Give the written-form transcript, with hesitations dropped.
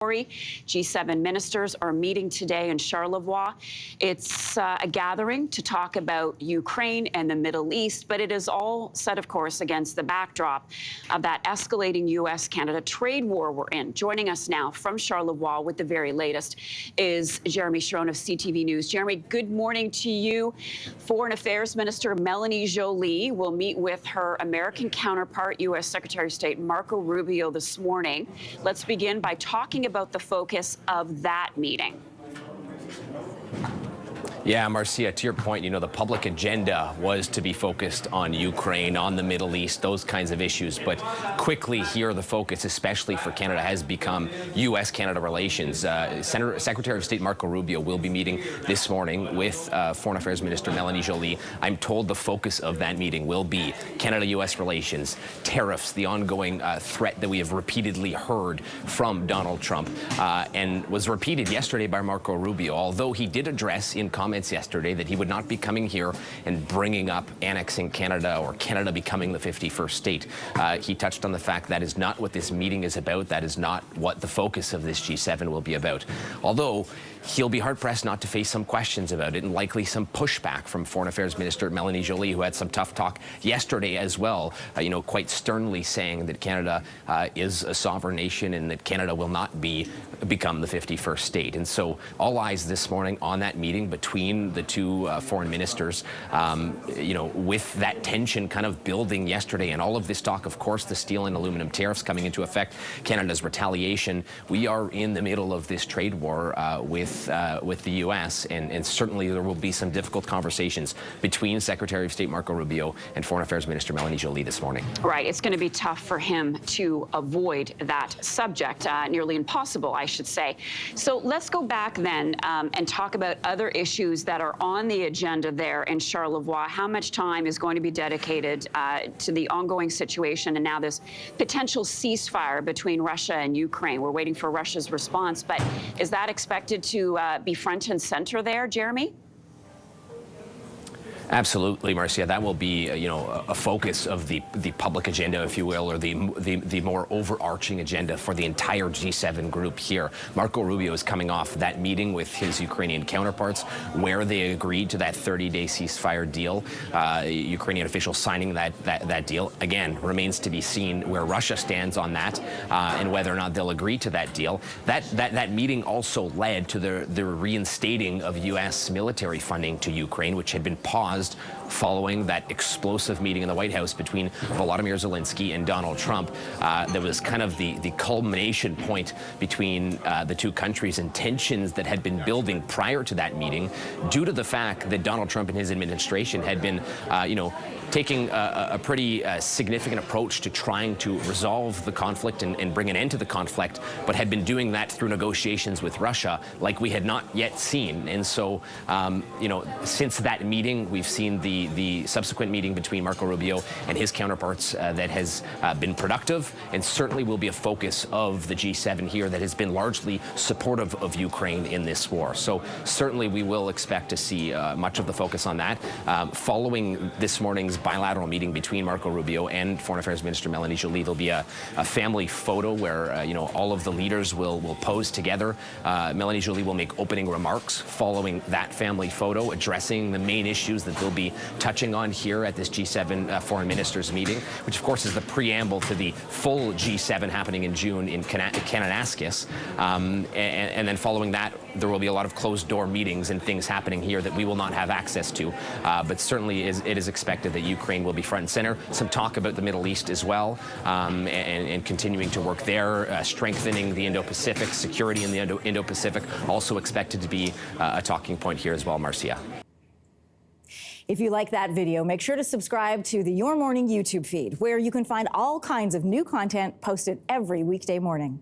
G7 ministers are meeting today in Charlevoix. It's a gathering to talk about Ukraine and the Middle East, but it is all set, of course, against the backdrop of that escalating U.S.-Canada trade war we're in. Joining us now from Charlevoix with the very latest is Jeremy Sharon of CTV News. Jeremy, good morning to you. Foreign Affairs Minister Melanie Joly will meet with her American counterpart, U.S. Secretary of State Marco Rubio, this morning. Let's begin by talking about the focus of that meeting. Yeah, Marcia, to your point, you know, the public agenda was to be focused on Ukraine, on the Middle East, those kinds of issues. But quickly here, the focus, especially for Canada, has become U.S.-Canada relations. Secretary of State Marco Rubio will be meeting this morning with Foreign Affairs Minister Melanie Joly. I'm told the focus of that meeting will be Canada-U.S. relations, tariffs, the ongoing threat that we have repeatedly heard from Donald Trump, and was repeated yesterday by Marco Rubio, although he did address in comments yesterday that he would not be coming here and bringing up annexing Canada or Canada becoming the 51st state. He touched on the fact that is not what this meeting is about. That is not what the focus of this G7 will be about. Although he'll be hard-pressed not to face some questions about it and likely some pushback from Foreign Affairs Minister Melanie Joly, who had some tough talk yesterday as well, you know, quite sternly saying that Canada is a sovereign nation and that Canada will not become the 51st state. And so all eyes this morning on that meeting between the two foreign ministers, you know, with that tension kind of building yesterday and all of this talk, of course, the steel and aluminum tariffs coming into effect, Canada's retaliation. We are in the middle of this trade war with the U.S. and certainly there will be some difficult conversations between Secretary of State Marco Rubio and Foreign Affairs Minister Melanie Joly this morning. Right. It's going to be tough for him to avoid that subject, nearly impossible, I should say. So let's go back then and talk about other issues that are on the agenda there in Charlevoix. How much time is going to be dedicated to the ongoing situation and now this potential ceasefire between Russia and Ukraine? We're waiting for Russia's response, but is that expected to be front and center there, Jeremy? Absolutely, Marcia. That will be, you know, a focus of the public agenda, if you will, or the more overarching agenda for the entire G7 group here. Marco Rubio is coming off that meeting with his Ukrainian counterparts, where they agreed to that 30-day ceasefire deal. Ukrainian officials signing that deal. Again, remains to be seen where Russia stands on that and whether or not they'll agree to that deal. That meeting also led to the reinstating of U.S. military funding to Ukraine, which had been paused following that explosive meeting in the White House between Volodymyr Zelensky and Donald Trump. That was kind of the culmination point between the two countries and tensions that had been building prior to that meeting due to the fact that Donald Trump and his administration had been, you know, taking a pretty significant approach to trying to resolve the conflict and bring an end to the conflict, but had been doing that through negotiations with Russia like we had not yet seen. And so, you know, since that meeting, we've seen the subsequent meeting between Marco Rubio and his counterparts that has been productive and certainly will be a focus of the G7 here that has been largely supportive of Ukraine in this war. So certainly we will expect to see much of the focus on that. Following this morning's bilateral meeting between Marco Rubio and Foreign Affairs Minister Melanie Joly, there'll be a family photo where you know, all of the leaders will pose together. Melanie Joly will make opening remarks following that family photo, addressing the main issues that they'll be touching on here at this G7 foreign ministers meeting, which of course is the preamble to the full G7 happening in June in Kananaskis. And then following that, there will be a lot of closed door meetings and things happening here that we will not have access to. But certainly it is expected that Ukraine will be front and center. Some talk about the Middle East as well, and continuing to work there, strengthening the Indo-Pacific, security in the Indo-Pacific, also expected to be a talking point here as well, Marcia. If you like that video, make sure to subscribe to the Your Morning YouTube feed, where you can find all kinds of new content posted every weekday morning.